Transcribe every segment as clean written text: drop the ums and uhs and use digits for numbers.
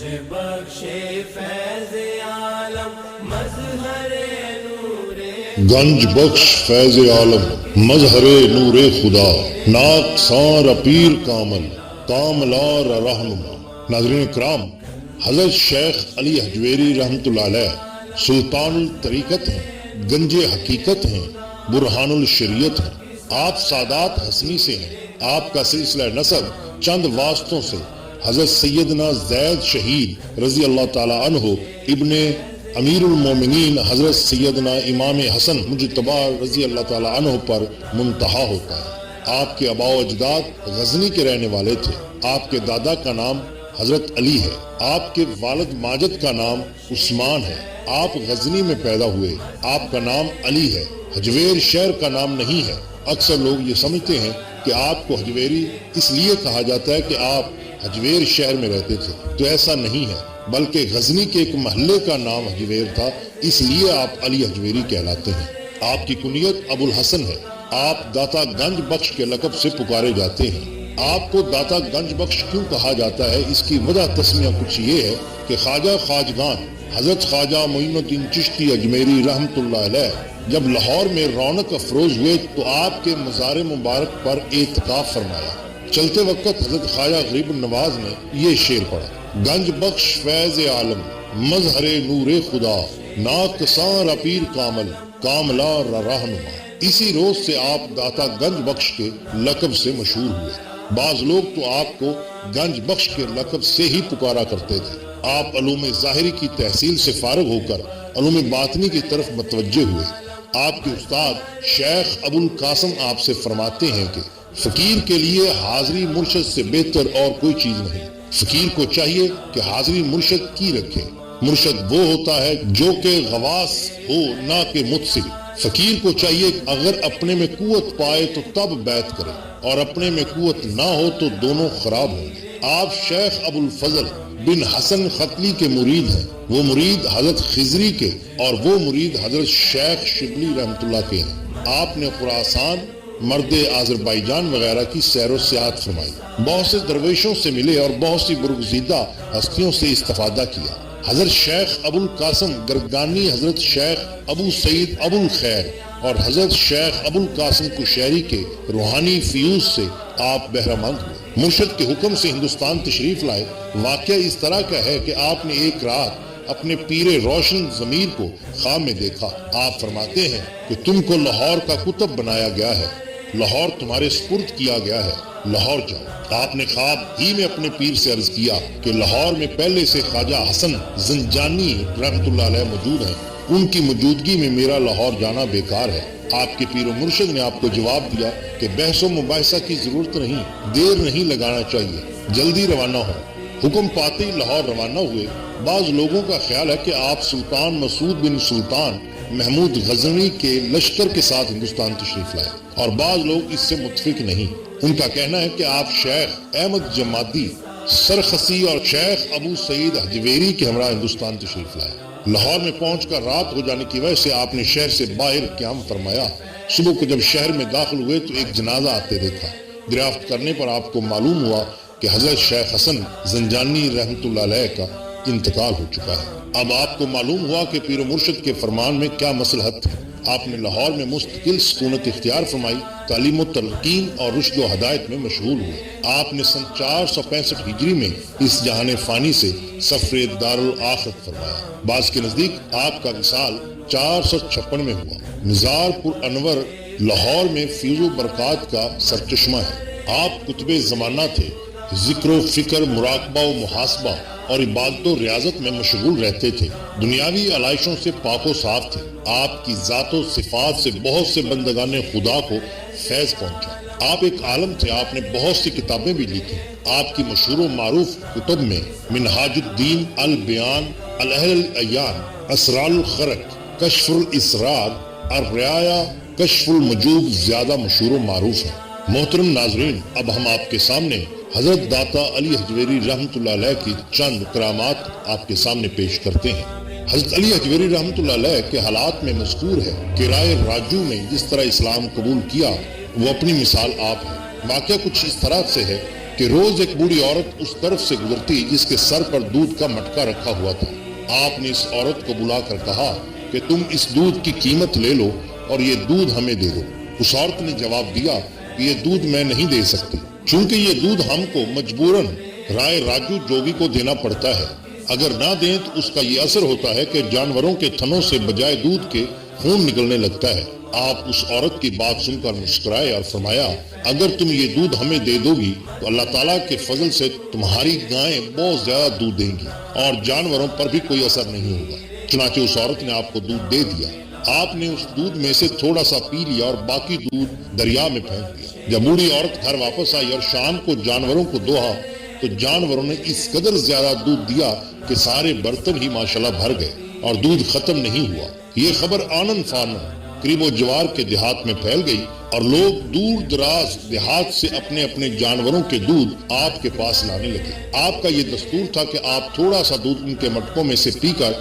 گنج بخش فیض عالم مظہر نور خدا، ناقصاں پیر کامل کاملار رہنما۔ ناظرین کرام، حضرت شیخ علی حجویری رحمۃ اللہ علیہ سلطان الطریقت ہیں، گنج حقیقت ہیں، برہان الشریعت ہیں۔ آپ سادات حسنی سے ہیں۔ آپ کا سلسلہ نسب چند واسطوں سے حضرت سیدنا زید شہید رضی اللہ تعالی عنہ ابن امیر المومنین حضرت سیدنا امام حسن مجتبی رضی اللہ تعالی عنہ پر منتہا ہوتا ہے۔ آپ کے آباء و اجداد غزنی کے رہنے والے تھے۔ آپ کے دادا کا نام حضرت علی ہے۔ آپ کے والد ماجد کا نام عثمان ہے۔ آپ غزنی میں پیدا ہوئے۔ آپ کا نام علی ہے، حجویر شہر کا نام نہیں ہے۔ اکثر لوگ یہ سمجھتے ہیں کہ آپ کو حجویری اس لیے کہا جاتا ہے کہ آپ حجویر شہر میں رہتے تھے، تو ایسا نہیں ہے، بلکہ غزنی کے ایک محلے کا نام حجویر تھا، اس لیے آپ علی حجویری کہلاتے ہیں۔ آپ کی کنیت ابو الحسن ہے۔ آپ داتا گنج بخش کے لقب سے پکارے جاتے ہیں۔ آپ کو داتا گنج بخش کیوں کہا جاتا ہے؟ اس کی وجہ تسمیہ کچھ یہ ہے کہ خواجہ خواجگان حضرت خواجہ معین الدین چشتی اجمیری رحمۃ اللہ علیہ جب لاہور میں رونق افروز ہوئے تو آپ کے مزار مبارک پر اعتکاف فرمایا۔ چلتے وقت حضرت خواجہ غریب النواز نے یہ شعر پڑھا: گنج بخش فیض عالم مظہر نور خدا، ناقصاں پیر کامل کاملا رہنما۔ اسی روز سے آپ داتا گنج بخش کے لقب سے مشہور ہوئے۔ بعض لوگ تو آپ کو گنج بخش کے لقب سے ہی پکارا کرتے تھے۔ آپ علوم ظاہری کی تحصیل سے فارغ ہو کر علوم باطنی کی طرف متوجہ ہوئے۔ آپ کے استاد شیخ ابو القاسم آپ سے فرماتے ہیں کہ فقیر کے لیے حاضری مرشد سے بہتر اور کوئی چیز نہیں۔ فقیر کو چاہیے کہ حاضری مرشد کی رکھے۔ مرشد وہ ہوتا ہے جو کہ غواص ہو، نہ کہ متصل۔ فقیر کو چاہیے کہ اگر اپنے میں قوت پائے تو تب بیعت کرے، اور اپنے میں قوت نہ ہو تو دونوں خراب ہوں گے۔ آپ شیخ ابو الفضل بن حسن ختلی کے مرید ہیں۔ وہ مرید حضرت خضری کے اور وہ مرید حضرت شیخ شبلی رحمۃ اللہ کے ہیں۔ آپ نے خراسان، مرد آذربائیجان وغیرہ کی سیر و سیاحت فرمائی، بہت سے درویشوں سے ملے اور بہت سی برگزیدہ ہستیوں سے استفادہ کیا۔ حضرت شیخ ابو القاسم گرگانی حضرت شیخ ابو سعید ابو الخیر اور حضرت شیخ ابو القاسم کشیری کے روحانی فیوز سے آپ بہرہ مند ہوئے۔ مرشد کے حکم سے ہندوستان تشریف لائے۔ واقعہ اس طرح کا ہے کہ آپ نے ایک رات اپنے پیر روشن ضمیر کو خواب میں دیکھا۔ آپ فرماتے ہیں کہ تم کو لاہور کا قطب بنایا گیا ہے، لاہور تمہارے سپرد کیا گیا ہے، لاہور جاؤ۔ آپ نے خواب ہی میں اپنے پیر سے عرض کیا کہ لاہور میں پہلے سے خواجہ حسن زنجانی رحمۃ اللہ علیہ موجود ہیں، ان کی موجودگی میں میرا لاہور جانا بیکار ہے۔ آپ کے پیر و مرشد نے آپ کو جواب دیا کہ بحث و مباحثہ کی ضرورت نہیں، دیر نہیں لگانا چاہیے، جلدی روانہ ہو۔ حکم پاتے ہی لاہور روانہ ہوئے۔ بعض لوگوں کا خیال ہے کہ آپ سلطان مسعود بن سلطان محمود غزنوی کے لشکر کے ساتھ ہندوستان تشریف لائے، اور بعض لوگ اس سے متفق نہیں۔ ان کا کہنا ہے کہ آپ شیخ احمد جمادی سرخسی اور شیخ ابو سعید حجویری کے ہمراہ ہندوستان تشریف لائے۔ لاہور میں پہنچ کر رات ہو جانے کی وجہ سے آپ نے شہر سے باہر قیام فرمایا۔ صبح کو جب شہر میں داخل ہوئے تو ایک جنازہ آتے دیکھا۔ دریافت کرنے پر آپ کو معلوم ہوا کہ حضرت شیخ حسن زنجانی رحمۃ اللہ علیہ کا انتقال ہو چکا ہے۔ اب آپ کو معلوم ہوا کہ پیر و مرشد کے فرمان میں کیا مصلحت ہے۔ آپ نے لاہور میں مستقل سکونت اختیار فرمائی، تعلیم و تلقین اور رشد و ہدایت میں مشغول ہوئے۔ آپ نے سن 465 ہجری میں اس جہان فانی سے سفر دارالآخرت فرمایا۔ بعض کے نزدیک آپ کا وصال 456 میں ہوا۔ نزار پر انور لاہور میں فیض و برکات کا سرچشمہ ہے۔ آپ قطب زمانہ تھے، ذکر و فکر، مراقبہ و محاسبہ اور عبادت و ریاضت میں مشغول رہتے تھے۔ دنیاوی علائشوں سے پاک و صاف تھے۔ آپ کی ذات و صفات سے بہت سے بندگان خدا کو فیض پہنچا۔ آپ ایک عالم تھے۔ آپ نے بہت سی کتابیں بھی لکھی۔ آپ کی مشہور و معروف کتب میں منہاج الدین، البیان، الاہل الایان، اسرار الخرق، کشف الاسرار، الرعایا، کشف المجوب زیادہ مشہور و معروف ہیں۔ محترم ناظرین، اب ہم آپ کے سامنے حضرت داتا علی حجویری رحمۃ اللہ علیہ کی چند کرامات آپ کے سامنے پیش کرتے ہیں۔ حضرت علی حجویری رحمۃ اللہ علیہ کے حالات میں مذکور ہے کہ رائے راجو نے جس طرح اسلام قبول کیا وہ اپنی مثال آپ ہے۔ واقعہ کچھ اس طرح سے ہے کہ روز ایک بوڑھی عورت اس طرف سے گزرتی جس کے سر پر دودھ کا مٹکا رکھا ہوا تھا۔ آپ نے اس عورت کو بلا کر کہا کہ تم اس دودھ کی قیمت لے لو اور یہ دودھ ہمیں دے دو۔ اس عورت نے جواب دیا کہ یہ دودھ میں نہیں دے سکتی، چونکہ یہ دودھ ہم کو مجبوراً رائے راجو جوگی کو دینا پڑتا ہے۔ اگر نہ دیں تو اس کا یہ اثر ہوتا ہے کہ جانوروں کے تھنوں سے بجائے دودھ کے خون نکلنے لگتا ہے۔ آپ اس عورت کی بات سن کر مسکرائے اور فرمایا اگر تم یہ دودھ ہمیں دے دو گی تو اللہ تعالیٰ کے فضل سے تمہاری گائیں بہت زیادہ دودھ دیں گی اور جانوروں پر بھی کوئی اثر نہیں ہوگا۔ چنانچہ اس عورت نے آپ کو دودھ دے دیا۔ آپ نے اس دودھ میں سے تھوڑا سا پی لیا اور باقی دودھ دریا میں پھینک دیا۔ جب بوڑھی عورت گھر واپس آئی اور شام کو جانوروں کو دوہا تو جانوروں نے اس قدر زیادہ دودھ دیا کہ سارے برتن ہی ماشاءاللہ بھر گئے اور دودھ ختم نہیں ہوا۔ یہ خبر آنن فانن قریب و جوار کے دیہات میں پھیل گئی اور لوگ دور دراز دیہات سے اپنے اپنے جانوروں کے دودھ آپ کے پاس لانے لگے۔ آپ کا یہ دستور تھا کہ آپ تھوڑا سا دودھ ان کے مٹکوں میں سے پی کر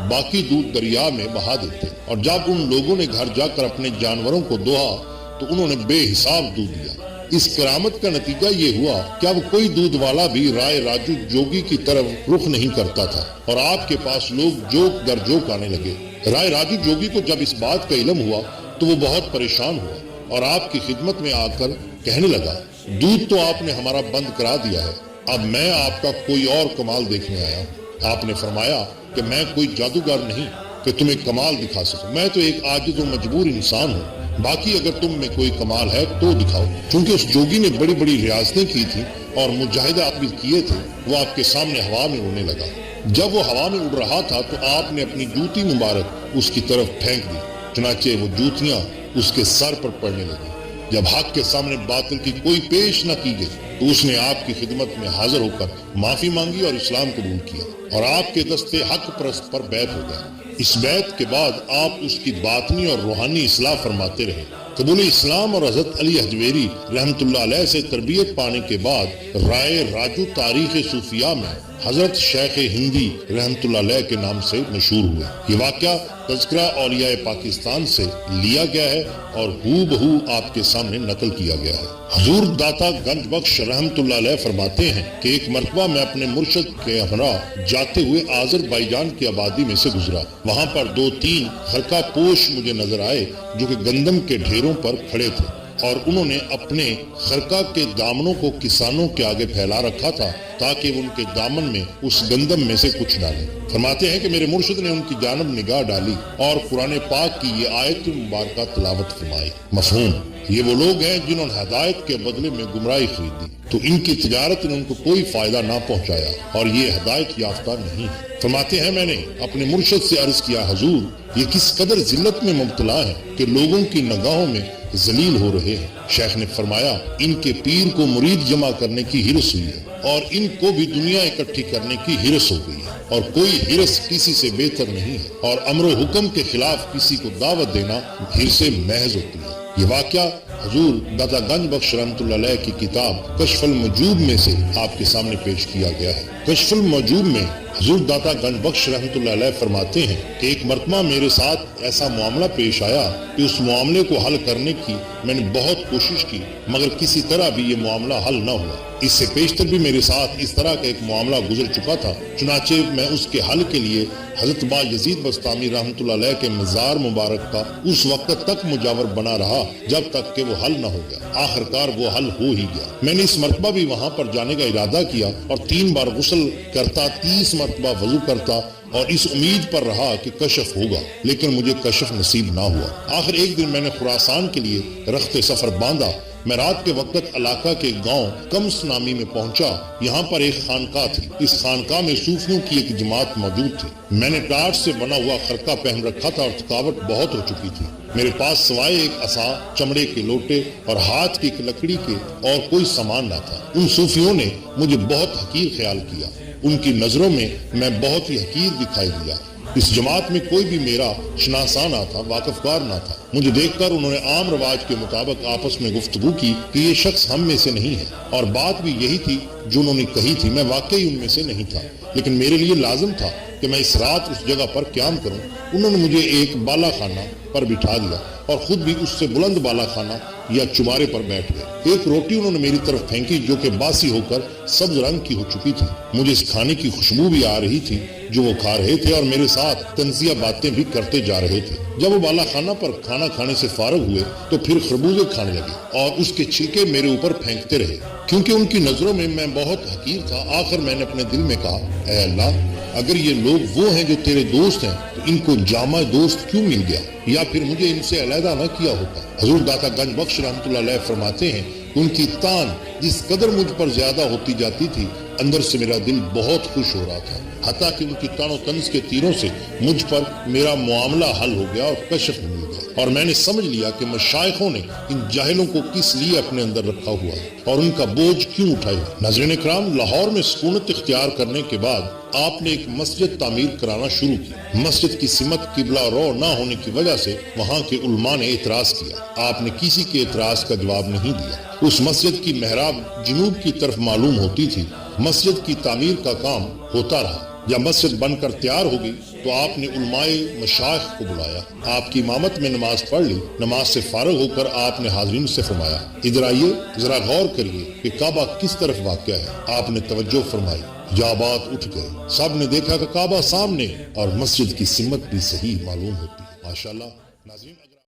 باقی دودھ دریا میں بہا دیتے، اور جب ان لوگوں نے گھر جا کر اپنے جانوروں کو دوہا تو انہوں نے بے حساب دودھ دیا۔ اس کرامت کا نتیجہ یہ ہوا کہ اب کوئی دودھ والا بھی رائے راجو جوگی کی طرف رخ نہیں کرتا تھا اور آپ کے پاس لوگ جوک در جوک آنے لگے۔ رائے راجو جوگی کو جب اس بات کا علم ہوا تو وہ بہت پریشان ہوا اور آپ کی خدمت میں آ کر کہنے لگا دودھ تو آپ نے ہمارا بند کرا دیا ہے، اب میں آپ کا کوئی اور کمال دیکھنے آیا ہوں۔ آپ نے فرمایا کہ میں کوئی جادوگر نہیں کہ تمہیں کمال دکھا سکوں، میں تو ایک عاجز و مجبور انسان ہوں، باقی اگر تم میں کوئی کمال ہے تو دکھاؤ۔ چونکہ اس جوگی نے بڑی بڑی ریاستیں کی تھی اور مجاہدات بھی کیے تھے، وہ آپ کے سامنے ہوا میں اڑنے لگا۔ جب وہ ہوا میں اڑ رہا تھا تو آپ نے اپنی جوتی مبارک اس کی طرف پھینک دی، چنانچہ وہ جوتیاں اس کے سر پر پڑنے لگی۔ جب حق کے سامنے باطل کی کوئی پیش نہ کی گئی تو اس نے آپ کی خدمت میں حاضر ہو کر معافی مانگی اور اسلام قبول کیا اور آپ کے دستے حق پرست پر بیعت ہو گئے۔ اس بیعت کے بعد آپ اس کی باطنی اور روحانی اصلاح فرماتے رہے۔ قبول اسلام اور حضرت علی حجویری رحمت اللہ علیہ سے تربیت پانے کے بعد رائے راجو تاریخ صوفیاء میں حضرت شیخ ہندی رحمت اللہ علیہ کے نام سے مشہور ہوئے۔ یہ واقعہ تذکرہ اولیاء پاکستان سے لیا گیا ہے اور ہو بہو آپ کے سامنے نقل کیا گیا ہے۔ حضور داتا گنج بخش رحمت اللہ علیہ فرماتے ہیں کہ ایک مرتبہ میں اپنے مرشد کے ہمراہ جاتے ہوئے آذربائیجان کی آبادی میں سے گزرا۔ وہاں پر 2-3 خرقہ پوش مجھے نظر آئے جو کہ گندم کے ڈھیروں پر کھڑے تھے اور انہوں نے اپنے خرقہ کے دامنوں کو کسانوں کے آگے پھیلا رکھا تھا تاکہ وہ ان کے دامن میں اس گندم میں سے کچھ ڈالیں۔ فرماتے ہیں کہ میرے مرشد نے ان کی جانب نگاہ ڈالی اور قرآن پاک کی یہ آیت مبارکہ تلاوت فرمائی۔ مفہوم، یہ وہ لوگ ہیں جنہوں نے ہدایت کے بدلے میں گمراہی خریدی تو ان کی تجارت نے ان کو کوئی فائدہ نہ پہنچایا اور یہ ہدایت یافتہ نہیں ہے۔ فرماتے ہیں میں نے اپنے مرشد سے عرض کیا حضور یہ کس قدر ذلت میں مبتلا ہے کہ لوگوں کی نگاہوں میں ذلیل ہو رہے ہیں۔ شیخ نے فرمایا ان کے پیر کو مرید جمع کرنے کی ہرس ہوئی ہے اور ان کو بھی دنیا اکٹھی کرنے کی ہرس ہو گئی ہے، اور کوئی ہرس کسی سے بہتر نہیں ہے، اور امر و حکم کے خلاف کسی کو دعوت دینا ہرس محض ہوتی ہے۔ یہ واقعہ حضور داتا گنج بخش رحمت اللہ علیہ کی کتاب کشف الموجوب میں سے آپ کے سامنے پیش کیا گیا ہے۔ کشف الموجوب میں حضور داتا گنج بخش رحمت اللہ علیہ فرماتے ہیں کہ ایک مرتبہ میرے ساتھ ایسا معاملہ پیش آیا کہ اس معاملے کو حل کرنے کی میں نے بہت کوشش کی مگر کسی طرح بھی یہ معاملہ حل نہ ہوا۔ اس سے پیشتر بھی میرے ساتھ اس طرح کا ایک معاملہ گزر چکا تھا، چنانچہ میں اس کے حل کے لیے حضرت با یزید بستامی رحمت اللہ علیہ کے مزار مبارک کا اس وقت تک مجاور بنا رہا جب تک کہ وہ حل نہ ہو گیا۔ آخرکار وہ حل ہو ہی گیا۔ میں نے اس مرتبہ بھی وہاں پر جانے کا ارادہ کیا اور 3 بار غسل کرتا، 30 مرتبہ وضو کرتا اور اس امید پر رہا کہ کشف ہوگا، لیکن مجھے کشف نصیب نہ ہوا۔ آخر ایک دن میں نے خراسان کے لیے رخت سفر باندھا۔ میں رات کے وقت علاقہ کے گاؤں کمس نامی میں پہنچا۔ یہاں پر ایک خانقاہ تھی۔ اس خانقاہ میں صوفیوں کی ایک جماعت موجود تھی۔ میں نے ٹاٹ سے بنا ہوا خرقہ پہن رکھا تھا اور تھکاوٹ بہت ہو چکی تھی۔ میرے پاس سوائے ایک عصا، چمڑے کے لوٹے اور ہاتھ کی ایک لکڑی کے اور کوئی سامان نہ تھا۔ ان صوفیوں نے مجھے بہت حقیر خیال کیا۔ ان کی نظروں میں میں بہت ہی حقیر دکھائی دیا۔ اس جماعت میں کوئی بھی میرا شناسا نہ تھا، واقفکار نہ تھا۔ مجھے دیکھ کر انہوں نے عام رواج کے مطابق آپس میں گفتگو کی کہ یہ شخص ہم میں سے نہیں ہے، اور بات بھی یہی تھی جو انہوں نے کہی تھی میں واقعی ان میں سے نہیں تھا، لیکن میرے لیے لازم تھا کہ میں اس رات اس جگہ پر قیام کروں۔ انہوں نے مجھے ایک بالا خانہ پر بٹھا دیا اور خود بھی اس سے بلند بالا خانہ یا چبارے پر بیٹھ گئے۔ ایک روٹی انہوں نے میری طرف پھینکی جو کہ باسی ہو کر سبز رنگ کی ہو چکی تھی۔ مجھے اس کھانے کی خوشبو بھی آ رہی تھی جو وہ کھا رہے تھے اور میرے ساتھ طنزیہ باتیں بھی کرتے جا رہے تھے۔ جب وہ بالا خانہ پر کھانا کھانے سے فارغ ہوئے تو پھر خربوزے کھانے لگے اور اس کے چھلکے میرے اوپر پھینکتے رہے، کیونکہ ان کی نظروں میں میں بہت حقیر تھا۔ آخر میں نے اپنے دل میں کہا، اے اللہ، اگر یہ لوگ وہ ہیں جو تیرے دوست ہیں تو ان کو جامع دوست کیوں مل گیا، یا پھر مجھے ان سے علیحدہ نہ کیا ہوتا۔ حضور داتا گنج بخش رحمۃ اللہ علیہ فرماتے ہیں کہ ان کی تان جس قدر مجھ پر زیادہ ہوتی جاتی تھی، اندر سے میرا دل بہت خوش ہو رہا تھا، حتیٰ کہ ان کی تان و طنز کے تیروں سے مجھ پر میرا معاملہ حل ہو گیا اور کشف مل گیا، اور میں نے سمجھ لیا کہ مشائخوں نے ان جاہلوں کو کس لیے اپنے اندر رکھا ہوا ہے اور ان کا بوجھ کیوں اٹھایا۔ ناظرین اکرام، لاہور میں سکونت اختیار کرنے کے بعد آپ نے ایک مسجد تعمیر کرانا شروع کی۔ مسجد کی سمت قبلہ رو نہ ہونے کی وجہ سے وہاں کے علماء نے اعتراض کیا۔ آپ نے کسی کے اعتراض کا جواب نہیں دیا۔ اس مسجد کی محراب جنوب کی طرف معلوم ہوتی تھی۔ مسجد کی تعمیر کا کام ہوتا رہا۔ جب مسجد بن کر تیار ہو گئی تو آپ نے علماء مشائخ کو بلایا، آپ کی امامت میں نماز پڑھ لی۔ نماز سے فارغ ہو کر آپ نے حاضرین سے فرمایا، ادھر آئیے، ذرا غور کریے کہ کعبہ کس طرف واقع ہے۔ آپ نے توجہ فرمائی، جابات اٹھ گئے۔ سب نے دیکھا کہ کعبہ سامنے اور مسجد کی سمت بھی صحیح معلوم ہوتی ہے۔ ماشاءاللہ۔ ناظرین